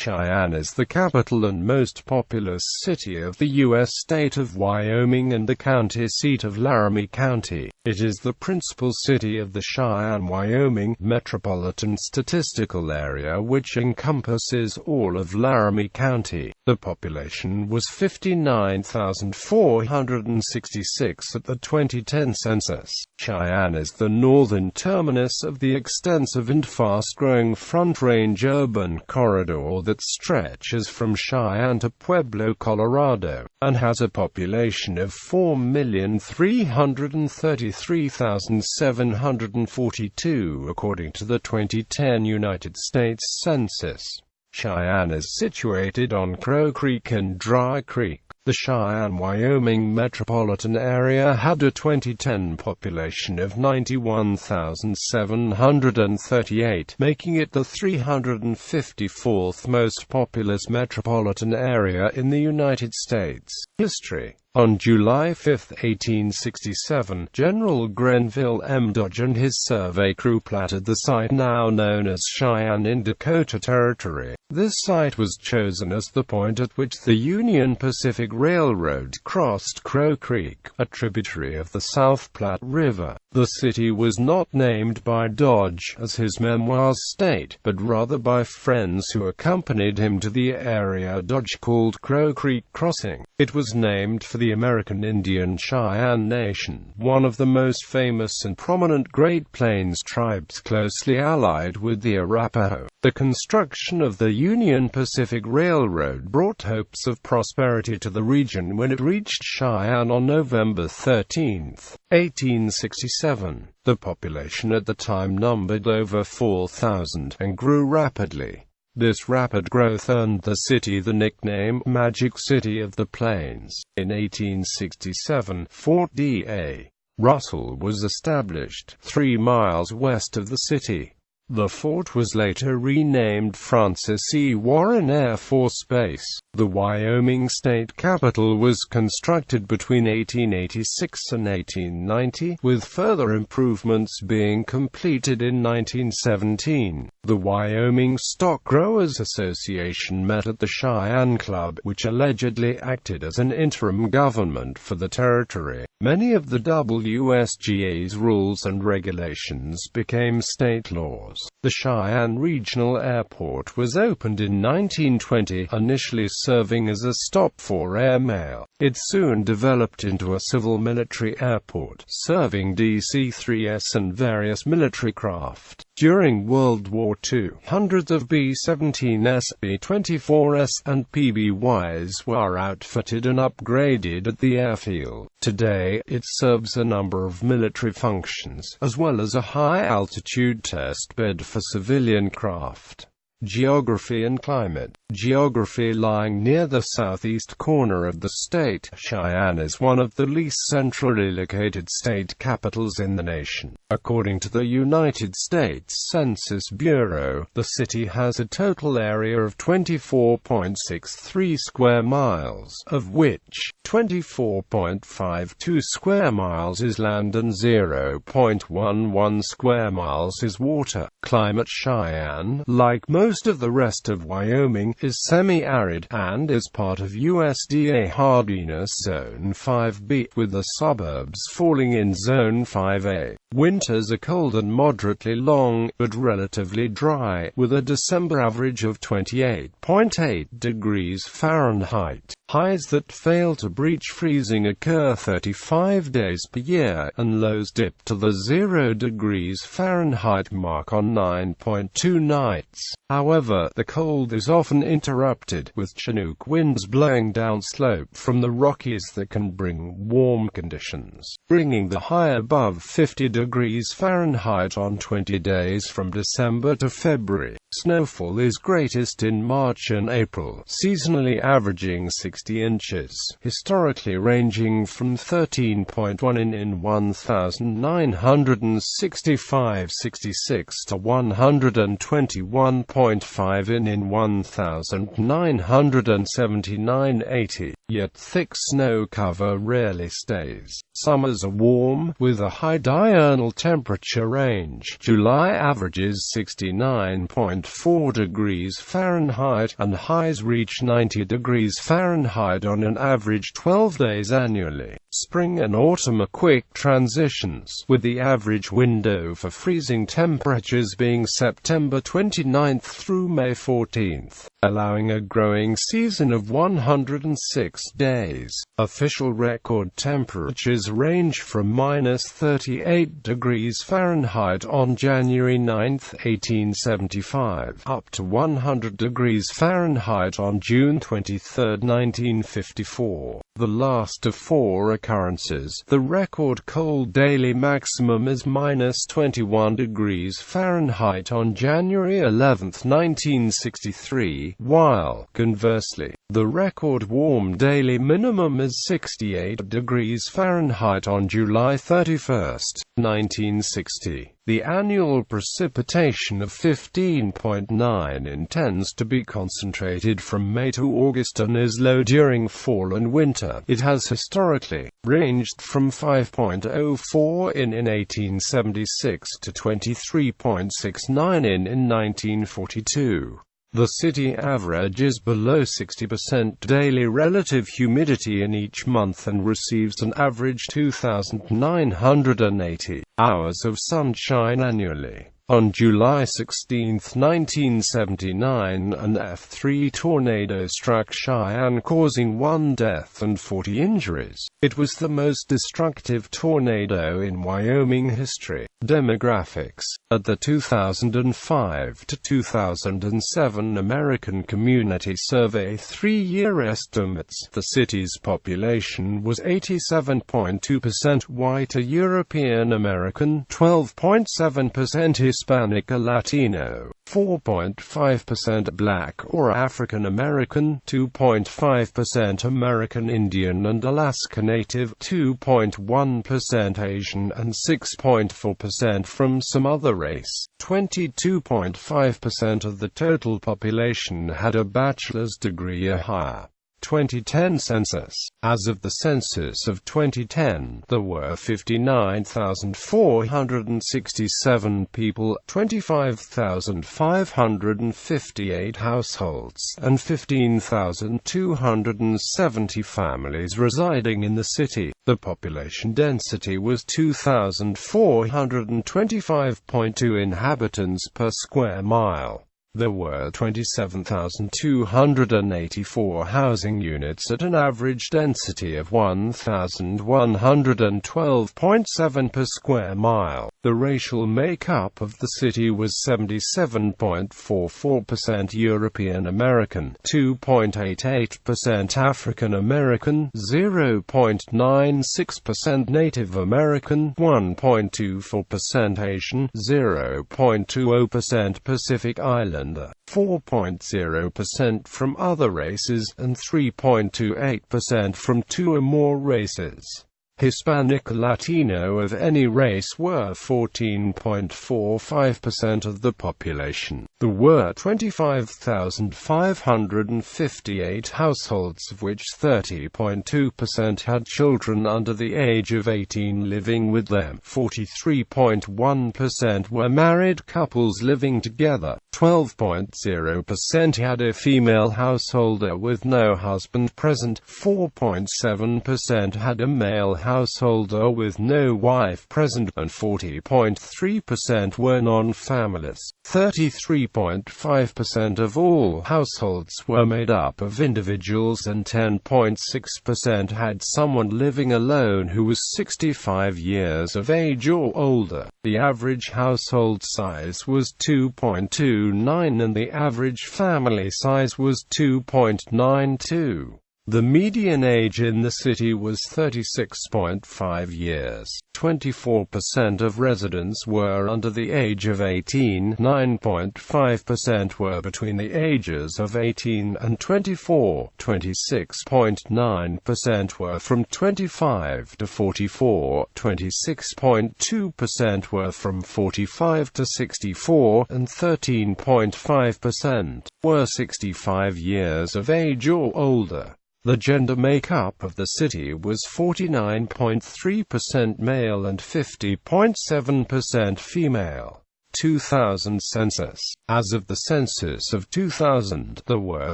Cheyenne is the capital and most populous city of the U.S. state of Wyoming and the county seat of Laramie County. It is the principal city of the Cheyenne, Wyoming Metropolitan Statistical Area, which encompasses all of Laramie County. The population was 59,466 at the 2010 census. Cheyenne is the northern terminus of the extensive and fast-growing Front Range urban corridor that stretches from Cheyenne to Pueblo, Colorado, and has a population of 4,333,742 according to the 2010 United States Census. Cheyenne is situated on Crow Creek and Dry Creek. The Cheyenne, Wyoming metropolitan area had a 2010 population of 91,738, making it the 354th most populous metropolitan area in the United States. History. On July 5, 1867, General Grenville M. Dodge and his survey crew platted the site now known as Cheyenne in Dakota Territory. This site was chosen as the point at which the Union Pacific Railroad crossed Crow Creek, a tributary of the South Platte River. The city was not named by Dodge, as his memoirs state, but rather by friends who accompanied him to the area Dodge called Crow Creek Crossing. It was named for the American Indian Cheyenne Nation, one of the most famous and prominent Great Plains tribes closely allied with the Arapaho. The construction of the Union Pacific Railroad brought hopes of prosperity to the region when it reached Cheyenne on November 13, 1867. The population at the time numbered over 4,000 and grew rapidly. This rapid growth earned the city the nickname Magic City of the Plains. In 1867, Fort D.A. Russell was established 3 miles west of the city. The fort was later renamed Francis E. Warren Air Force Base. The Wyoming state capitol was constructed between 1886 and 1890, with further improvements being completed in 1917. The Wyoming Stock Growers Association met at the Cheyenne Club, which allegedly acted as an interim government for the territory. Many of the WSGA's rules and regulations became state laws. The Cheyenne Regional Airport was opened in 1920, initially serving as a stop for airmail. It soon developed into a civil-military airport, serving DC-3s and various military craft. During World War II, hundreds of B-17s, B-24s, and PBYs were outfitted and upgraded at the airfield. Today, it serves a number of military functions, as well as a high-altitude test bed for civilian craft. Geography and climate. Geography. Lying near the southeast corner of the state, Cheyenne is one of the least centrally located state capitals in the nation. According to the United States Census Bureau, the city has a total area of 24.63 square miles, of which 24.52 square miles is land and 0.11 square miles is water. Climate. Cheyenne, like most of the rest of Wyoming, is semi-arid, and is part of USDA Hardiness Zone 5B, with the suburbs falling in Zone 5A. Winters are cold and moderately long, but relatively dry, with a December average of 28.8 degrees Fahrenheit. Highs that fail to breach freezing occur 35 days per year, and lows dip to the 0 degrees Fahrenheit mark on 9.2 nights. However, the cold is often interrupted, with Chinook winds blowing downslope from the Rockies that can bring warm conditions, bringing the high above 50 degrees Fahrenheit on 20 days from December to February. Snowfall is greatest in March and April, seasonally averaging 60 inches, historically ranging from 13.1 in 1965-66 to 121.5 in 1979-80. yet thick snow cover rarely stays. Summers are warm, with a high diurnal temperature range. July averages 69.4 degrees Fahrenheit, and highs reach 90 degrees Fahrenheit on an average 12 days annually. Spring and autumn are quick transitions, with the average window for freezing temperatures being September 29th through May 14th, allowing a growing season of 106 days. Official record temperatures range from -38 degrees Fahrenheit on January 9, 1875, up to 100 degrees Fahrenheit on June 23, 1954. The last of four occurrences, the record cold daily maximum is -21 degrees Fahrenheit on January 11, 1963, while, conversely, the record warm daily minimum is 68 degrees Fahrenheit on July 31, 1960. The annual precipitation of 15.9 in tends to be concentrated from May to August and is low during fall and winter. It has historically ranged from 5.04 in 1876 to 23.69 in 1942. The city averages below 60% daily relative humidity in each month and receives an average 2,980 hours of sunshine annually. On July 16, 1979, an F3 tornado struck Cheyenne, causing 1 death and 40 injuries. It was the most destructive tornado in Wyoming history. Demographics. At the 2005 to 2007 American Community Survey 3-year estimates, the city's population was 87.2% white, a European American, 12.7% Hispanic or Latino, 4.5% Black or African American, 2.5% American Indian and Alaska Native, 2.1% Asian and 6.4% from some other race. 22.5% of the total population had a bachelor's degree or higher. 2010 census. As of the census of 2010, there were 59,467 people, 25,558 households, and 15,270 families residing in the city. The population density was 2,425.2 inhabitants per square mile. There were 27,284 housing units at an average density of 1,112.7 per square mile. The racial makeup of the city was 77.44% European American, 2.88% African American, 0.96% Native American, 1.24% Asian, 0.20% Pacific Islander, 4.0% from other races, and 3.28% from 2 or more races. Hispanic or Latino of any race were 14.45% of the population. There were 25,558 households, of which 30.2% had children under the age of 18 living with them. 43.1% were married couples living together. 12.0% had a female householder with no husband present. 4.7% had a male householder with no wife present, and 40.3% were non-families. 33.5% of all households were made up of individuals, and 10.6% had someone living alone who was 65 years of age or older. The average household size was 2.29 and the average family size was 2.92. The median age in the city was 36.5 years. 24% of residents were under the age of 18, 9.5% were between the ages of 18 and 24, 26.9% were from 25 to 44, 26.2% were from 45 to 64, and 13.5% were 65 years of age or older. The gender makeup of the city was 49.3% male and 50.7% female. 2000 census. As of the census of 2000, there were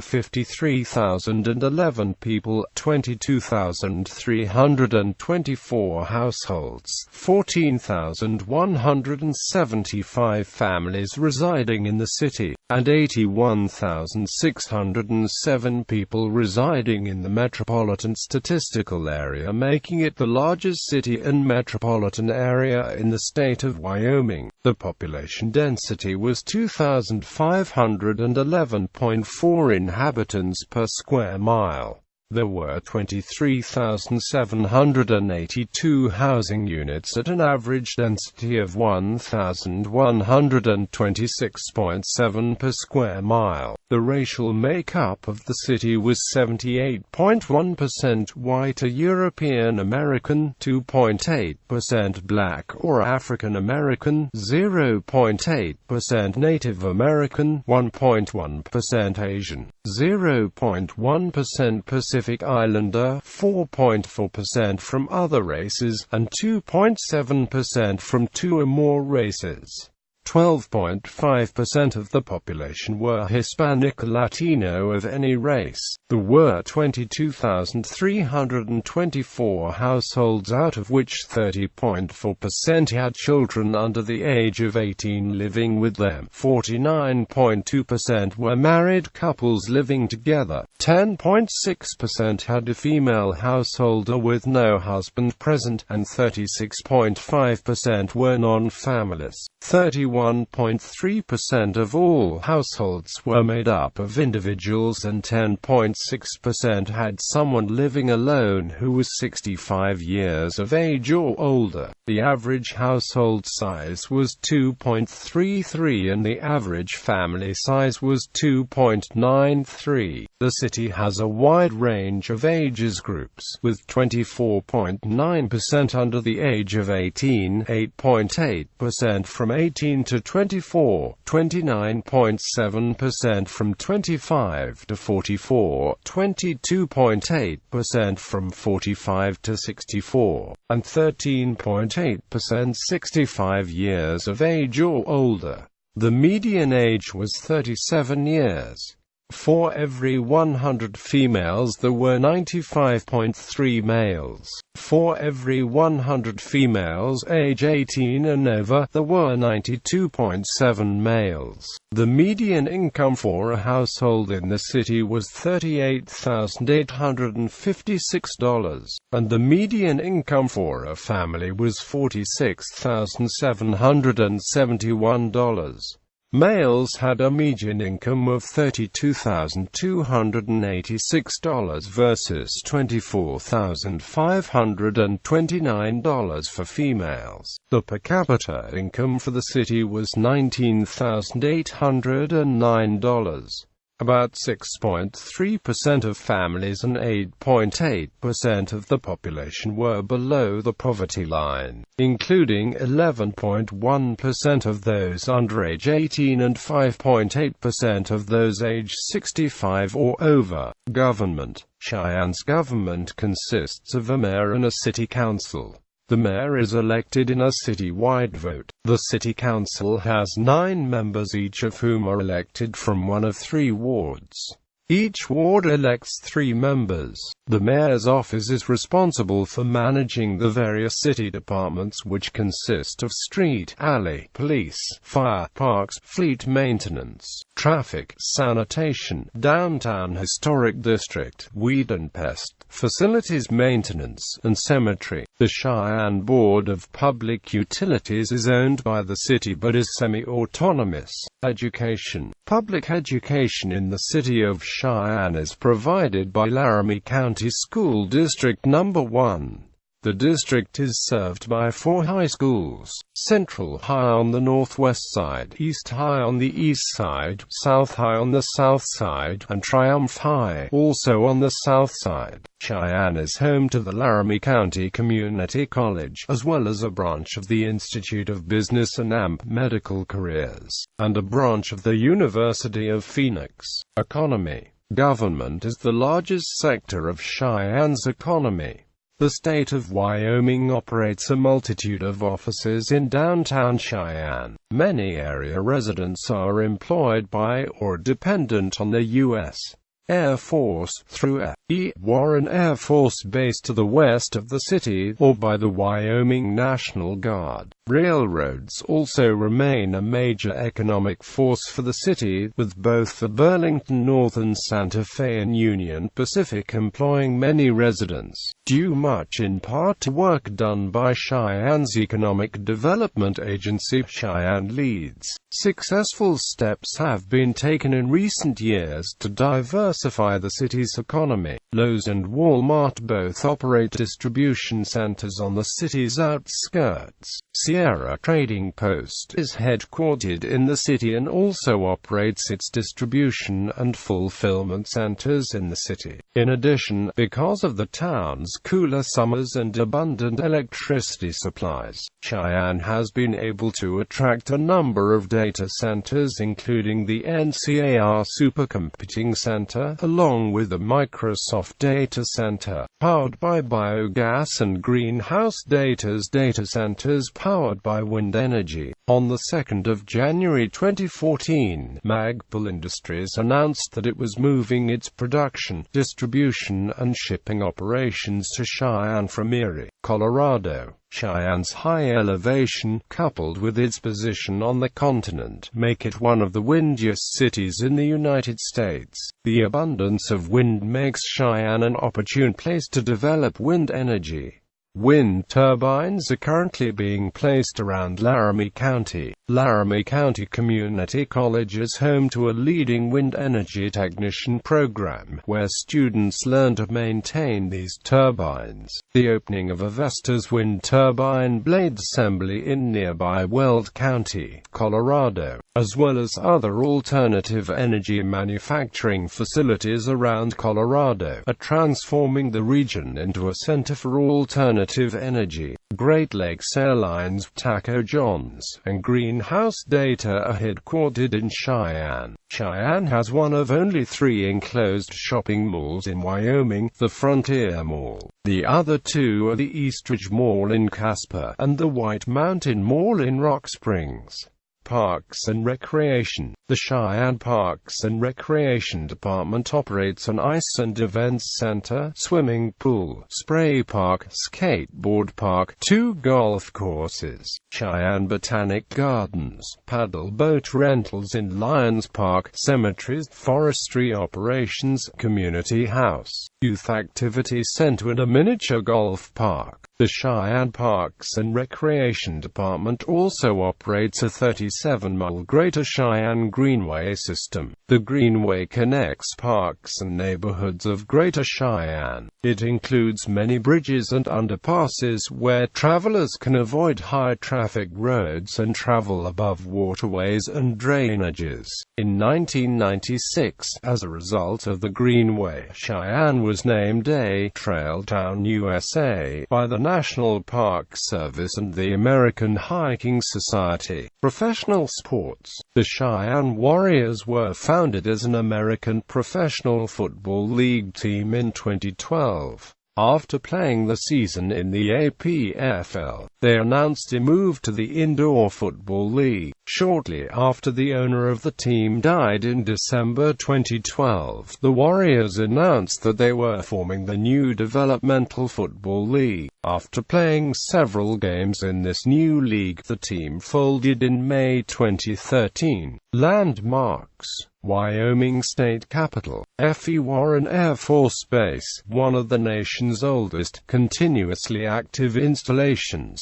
53,011 people, 22,324 households, 14,175 families residing in the city, and 81,607 people residing in the Metropolitan Statistical Area, making it the largest city and metropolitan area in the state of Wyoming. The population density was 2,511.4 inhabitants per square mile. There were 23,782 housing units at an average density of 1,126.7 per square mile. The racial makeup of the city was 78.1% white or European American, 2.8% black or African American, 0.8% Native American, 1.1% Asian, 0.1% Pacific Islander, 4.4% from other races, and 2.7% from two or more races. 12.5% of the population were Hispanic or Latino of any race. There were 22,324 households, out of which 30.4% had children under the age of 18 living with them. 49.2% were married couples living together. 10.6% had a female householder with no husband present, and 36.5% were non-families. 31.3% of all households were made up of individuals, and 10.6% had someone living alone who was 65 years of age or older. The average household size was 2.33 and the average family size was 2.93. The city has a wide range of ages groups, with 24.9% under the age of 18, 8.8% from 18 to 24, 29.7% from 25 to 44, 22.8% from 45 to 64, and 13.8% 65 years of age or older. The median age was 37 years. For every 100 females there were 95.3 males. For every 100 females age 18 and over, there were 92.7 males. The median income for a household in the city was $38,856, and the median income for a family was $46,771. Males had a median income of $32,286 versus $24,529 for females. The per capita income for the city was $19,809. About 6.3% of families and 8.8% of the population were below the poverty line, including 11.1% of those under age 18 and 5.8% of those age 65 or over. Government. Cheyenne's government consists of a mayor and a city council. The mayor is elected in a city-wide vote. The city council has 9 members, each of whom are elected from one of 3 wards. Each ward elects 3 members. The mayor's office is responsible for managing the various city departments, which consist of street, alley, police, fire, parks, fleet maintenance, traffic, sanitation, downtown historic district, weed and pest, facilities maintenance, and cemetery. The Cheyenne Board of Public Utilities is owned by the city but is semi-autonomous. Education. Public education in the city of Cheyenne is provided by Laramie County School District No. 1. The district is served by 4 high schools: Central High on the northwest side, East High on the east side, South High on the south side, and Triumph High, also on the south side. Cheyenne is home to the Laramie County Community College, as well as a branch of the Institute of Business and AMP Medical Careers, and a branch of the University of Phoenix. Economy. Government is the largest sector of Cheyenne's economy. The state of Wyoming operates a multitude of offices in downtown Cheyenne. Many area residents are employed by or dependent on the U.S. Air Force through E. Warren Air Force Base to the west of the city, or by the Wyoming National Guard. Railroads also remain a major economic force for the city, with both the Burlington Northern Santa Fe and Union Pacific employing many residents, due much in part to work done by Cheyenne's Economic Development Agency, Cheyenne Leads. Successful steps have been taken in recent years to diversify the city's economy. Lowe's and Walmart both operate distribution centers on the city's outskirts. Sierra Trading Post is headquartered in the city and also operates its distribution and fulfillment centers in the city. In addition, because of the town's cooler summers and abundant electricity supplies, Cheyenne has been able to attract a number of data centers, including the NCAR Supercomputing Center, along with the Microsoft Data Center, powered by biogas, and Greenhouse Data's data centers powered by wind energy. On the 2nd of January 2014, Magpul Industries announced that it was moving its production, distribution, and shipping operations to Cheyenne from Erie, Colorado. Cheyenne's high elevation, coupled with its position on the continent, make it one of the windiest cities in the United States. The abundance of wind makes Cheyenne an opportune place to develop wind energy. Wind turbines are currently being placed around Laramie County. Laramie County Community College is home to a leading wind energy technician program, where students learn to maintain these turbines. The opening of a Vestas wind turbine blade assembly in nearby Weld County, Colorado, as well as other alternative energy manufacturing facilities around Colorado, are transforming the region into a center for alternative energy. Great Lakes Airlines, Taco John's, and Greenhouse Data are headquartered in Cheyenne. Cheyenne has one of only 3 enclosed shopping malls in Wyoming, the Frontier Mall. The other 2 are the Eastridge Mall in Casper, and the White Mountain Mall in Rock Springs. Parks and Recreation. The Cheyenne Parks and Recreation Department operates an ice and events center, swimming pool, spray park, skateboard park, 2 golf courses, Cheyenne Botanic Gardens, paddle boat rentals in Lions Park, cemeteries, forestry operations, community house, youth activity center, and a miniature golf park. The Cheyenne Parks and Recreation Department also operates a 37-mile Greater Cheyenne Greenway system. The Greenway connects parks and neighborhoods of Greater Cheyenne. It includes many bridges and underpasses where travelers can avoid high-traffic roads and travel above waterways and drainages. In 1996, as a result of the Greenway, Cheyenne was named a Trail Town USA by the National Park Service and the American Hiking Society. Professional sports. The Cheyenne Warriors were founded as an American professional football league team in 2012. After playing the season in the APFL, they announced a move to the Indoor Football League. Shortly after the owner of the team died in December 2012, the Warriors announced that they were forming the new Developmental Football League. After playing several games in this new league, the team folded in May 2013. Landmarks. Wyoming State Capitol. F.E. Warren Air Force Base, one of the nation's oldest, continuously active installations.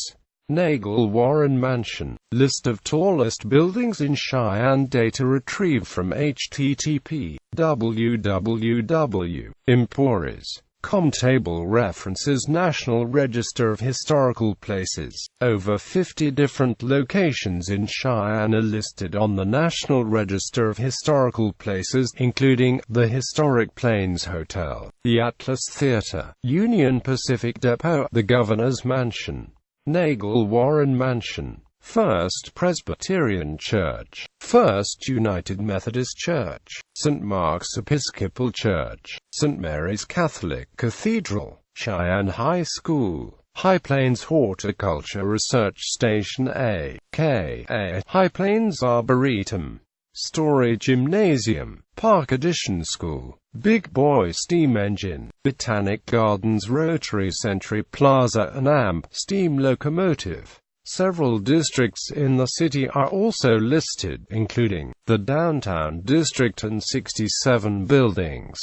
Nagel Warren Mansion. List of tallest buildings in Cheyenne. Data retrieved from http://www.emporis.com. Table references National Register of Historical Places. Over 50 different locations in Cheyenne are listed on the National Register of Historical Places, including the Historic Plains Hotel, the Atlas Theater, Union Pacific Depot, the Governor's Mansion, Nagel Warren Mansion. First Presbyterian Church, First United Methodist Church, St. Mark's Episcopal Church, St. Mary's Catholic Cathedral, Cheyenne High School, High Plains Horticulture Research Station aka High Plains Arboretum, Story Gymnasium, Park Addition School, Big Boy Steam Engine, Botanic Gardens Rotary Century Plaza and AMP Steam Locomotive. Several districts in the city are also listed, including the Downtown District and 67 buildings,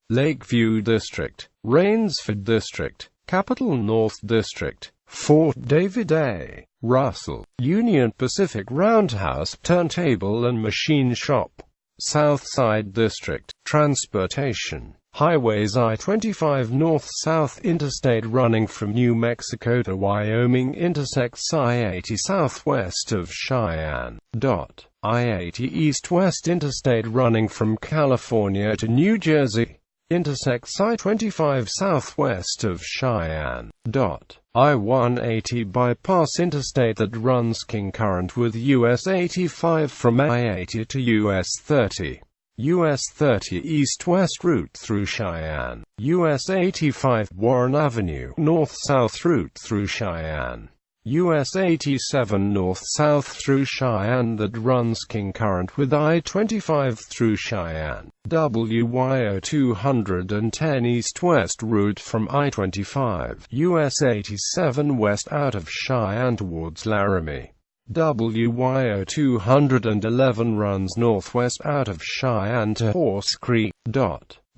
Lakeview District, Rainsford District, Capitol North District, Fort David A. Russell, Union Pacific Roundhouse, Turntable and Machine Shop, Southside District, Transportation, Highways I-25 North-South Interstate running from New Mexico to Wyoming intersects I-80 southwest of Cheyenne. I-80 East-West Interstate running from California to New Jersey intersects I-25 southwest of Cheyenne. I-180 Bypass Interstate that runs concurrent with US 85 from I-80 to US 30. US 30 East-West route through Cheyenne. US 85 Warren Avenue North-South route through Cheyenne. US 87 North-South through Cheyenne that runs concurrent with I-25 through Cheyenne. WYO 210 East-West route from I-25. US 87 west out of Cheyenne towards Laramie. WYO 211 runs northwest out of Cheyenne to Horse Creek.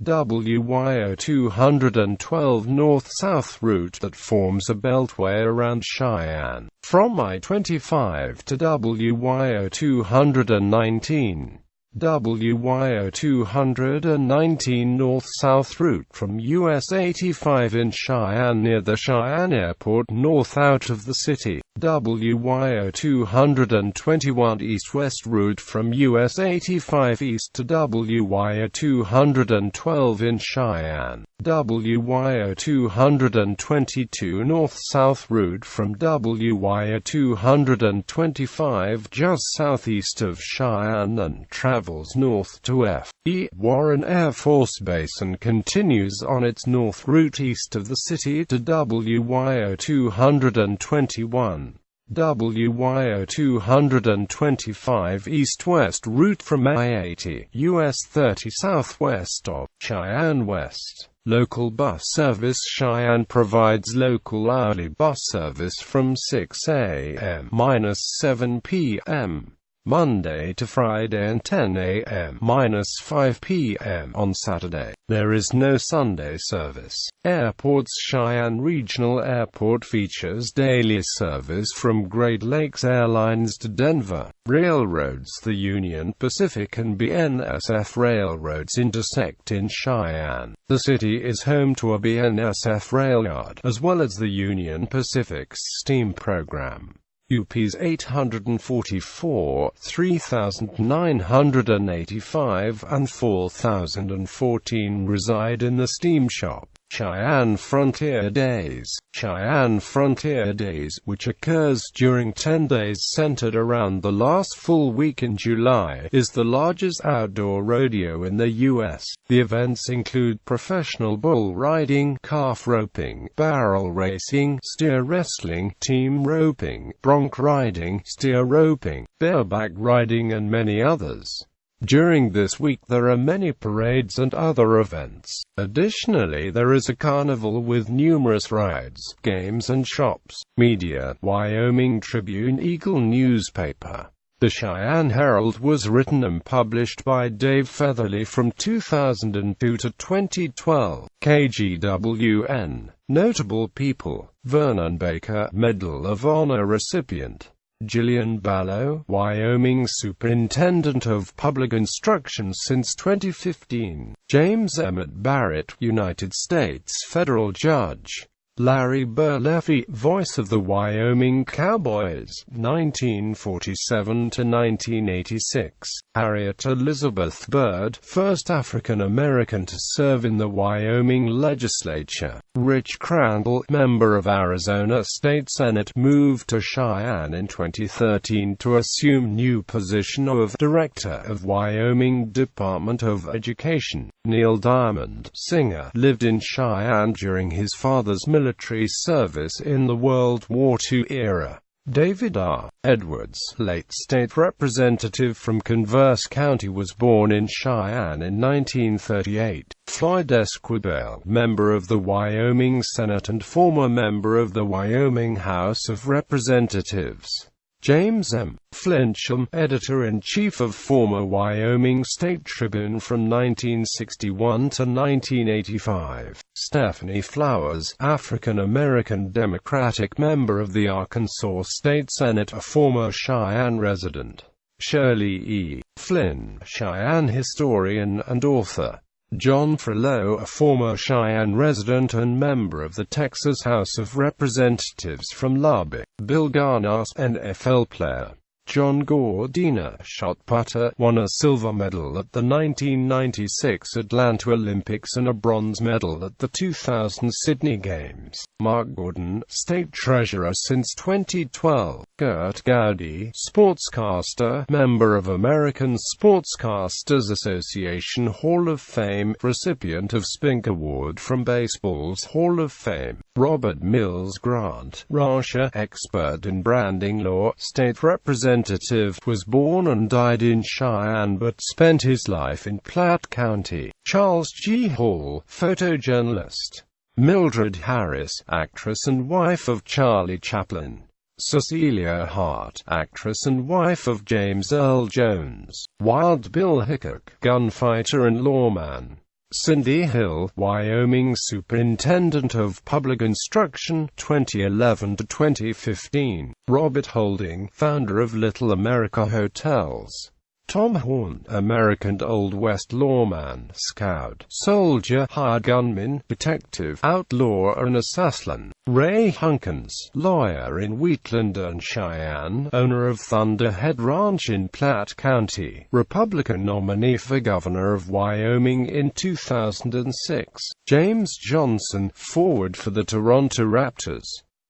WYO 212 north-south route that forms a beltway around Cheyenne, from I-25 to WYO 219. WYO 219 north-south route from US 85 in Cheyenne near the Cheyenne Airport north out of the city. WYO 221 east-west route from US 85 east to WYO 212 in Cheyenne. WYO 222 north-south route from WYO 225 just southeast of Cheyenne and travels north to F.E. Warren Air Force Base and continues on its north route east of the city to WYO 221. WYO 225 east-west route from I-80, US 30 southwest of Cheyenne West. Local bus service Cheyenne provides local hourly bus service from 6 a.m.-7 p.m. Monday to Friday and 10 a.m.-5 p.m. on Saturday. There is no Sunday service. Airports Cheyenne Regional Airport features daily service from Great Lakes Airlines to Denver. Railroads The Union Pacific and BNSF railroads intersect in Cheyenne. The city is home to a BNSF rail yard, as well as the Union Pacific's steam program. UP's 844, 3,985 and 4,014 reside in the steam shop. Cheyenne Frontier Days. Cheyenne Frontier Days, which occurs during 10 days centered around the last full week in July, is the largest outdoor rodeo in the U.S. The events include professional bull riding, calf roping, barrel racing, steer wrestling, team roping, bronc riding, steer roping, bareback riding and many others. During this week there are many parades and other events. Additionally, there is a carnival with numerous rides, games and shops. Media. Wyoming Tribune Eagle newspaper. The Cheyenne Herald was written and published by Dave Featherly from 2002 to 2012. KGWN. Notable people. Vernon Baker, Medal of Honor recipient. Jillian Ballo, Wyoming Superintendent of Public Instruction since 2015. James Emmett Barrett, United States Federal Judge. Larry Burleffe, voice of the Wyoming Cowboys, 1947–1986. Harriet Elizabeth Byrd, first African-American to serve in the Wyoming legislature. Rich Crandall, member of Arizona State Senate, moved to Cheyenne in 2013 to assume new position of Director of Wyoming Department of Education. Neil Diamond, singer, lived in Cheyenne during his father's military service in the World War II era. David R. Edwards, late state representative from Converse County, was born in Cheyenne in 1938. Floyd Esquibel, member of the Wyoming Senate and former member of the Wyoming House of Representatives. James M. Flincham, editor-in-chief of former Wyoming State Tribune from 1961 to 1985. Stephanie Flowers, African-American Democratic member of the Arkansas State Senate, a former Cheyenne resident. Shirley E. Flynn, Cheyenne historian and author. John Frollo, a former Cheyenne resident and member of the Texas House of Representatives from Lubbock. Bill Garnas, NFL player. John Gordina, shot putter, won a silver medal at the 1996 Atlanta Olympics and a bronze medal at the 2000 Sydney Games. Mark Gordon, state treasurer since 2012. Kurt Gowdy, sportscaster, member of American Sportscasters Association Hall of Fame, recipient of Spink Award from Baseball's Hall of Fame. Robert Mills Grant, rancher, expert in branding law, state representative, was born and died in Cheyenne but spent his life in Platte County. Charles G. Hall, photojournalist. Mildred Harris, actress and wife of Charlie Chaplin. Cecilia Hart, actress and wife of James Earl Jones. Wild Bill Hickok, gunfighter and lawman. Cindy Hill, Wyoming Superintendent of Public Instruction, 2011 to 2015. Robert Holding, founder of Little America Hotels. Tom Horn, American Old West lawman, scout, soldier, hired gunman, detective, outlaw and assassin. Ray Hunkins, lawyer in Wheatland and Cheyenne, owner of Thunderhead Ranch in Platte County, Republican nominee for governor of Wyoming in 2006. James Johnson, forward for the Toronto Raptors.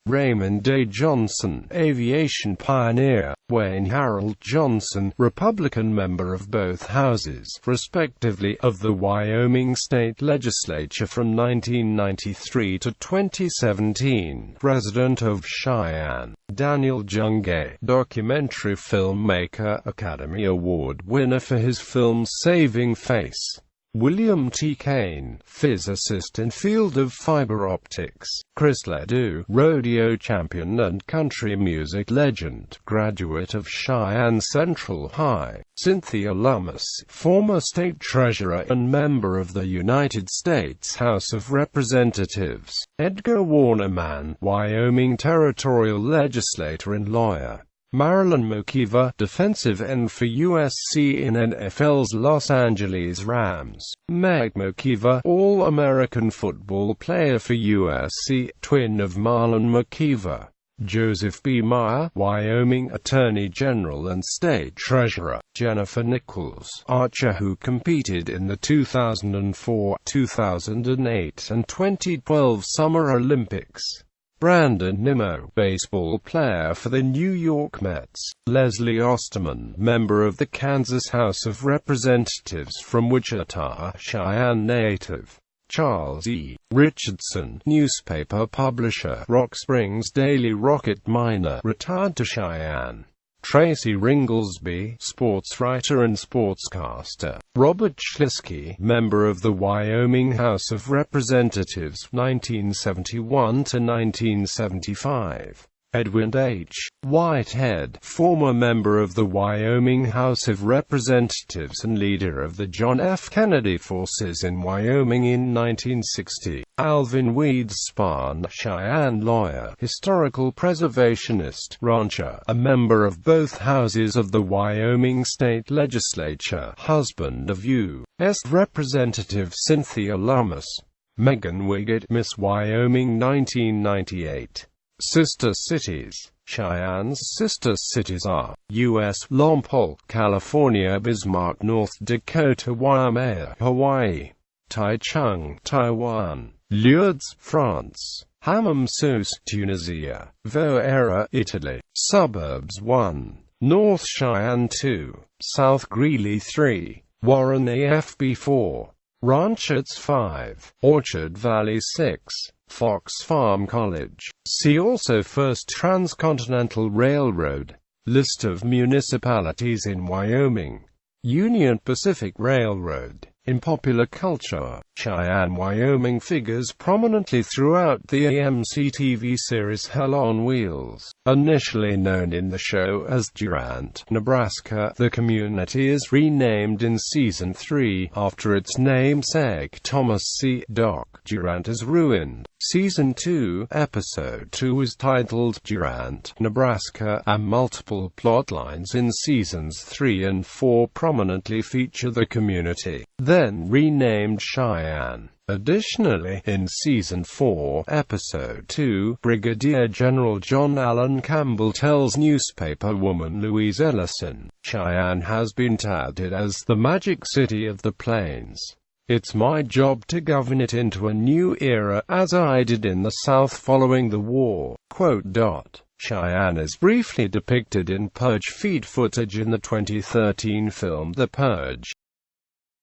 Raymond A. Johnson, aviation pioneer. Wayne Harold Johnson, Republican member of both houses, respectively, of the Wyoming State Legislature from 1993 to 2017, resident of Cheyenne. Daniel Jungay, documentary filmmaker, Academy Award winner for his film Saving Face. William T. Kane, physicist in field of fiber optics. Chris Ledoux, rodeo champion and country music legend, graduate of Cheyenne Central High. Cynthia Lummis, former state treasurer and member of the United States House of Representatives. Edgar Warner Mann, Wyoming territorial legislator and lawyer. Marilyn Mokiva, defensive end for USC in NFL's Los Angeles Rams. Meg Mokiva, All-American football player for USC, twin of Marlon Mokiva. Joseph B. Meyer, Wyoming Attorney General and State Treasurer. Jennifer Nichols, archer who competed in the 2004, 2008 and 2012 Summer Olympics. Brandon Nimmo, baseball player for the New York Mets. Leslie Osterman, member of the Kansas House of Representatives from Wichita, Cheyenne native. Charles E. Richardson, newspaper publisher, Rock Springs Daily Rocket miner, retired to Cheyenne. Tracy Ringlesby, sports writer and sportscaster. Robert Schlisky, member of the Wyoming House of Representatives, 1971 to 1975. Edwin H. Whitehead, former member of the Wyoming House of Representatives and leader of the John F. Kennedy forces in Wyoming in 1960. Alvin Weeds Spahn, Cheyenne lawyer, historical preservationist, rancher, a member of both houses of the Wyoming State Legislature, husband of U.S. Representative Cynthia Lummis. Megan Wiggett, Miss Wyoming 1998. Sister cities. Cheyenne's sister cities are U.S. Lompoc, California; Bismarck, North Dakota; Waimea, Hawaii; Taichung, Taiwan; Lourdes, France; Hammameses, Tunisia; Voera, Italy. Suburbs 1. North Cheyenne 2. South Greeley 3. Warren AFB 4. Ranchettes 5. Orchard Valley 6. Fox Farm College. See also First Transcontinental Railroad. List of municipalities in Wyoming. Union Pacific Railroad. In popular culture, Cheyenne, Wyoming figures prominently throughout the AMC TV series Hell on Wheels. Initially known in the show as Durant, Nebraska, the community is renamed in Season 3, after its namesake Thomas C. Doc Durant is ruined. Season 2, Episode 2 was titled Durant, Nebraska, and multiple plotlines in Seasons 3 and 4 prominently feature the community, then renamed Cheyenne. Additionally, in Season 4, Episode 2, Brigadier General John Allen Campbell tells newspaperwoman Louise Ellison, Cheyenne has been touted as the magic city of the plains. It's my job to govern it into a new era, as I did in the South following the war. Cheyenne is briefly depicted in Purge feed footage in the 2013 film The Purge.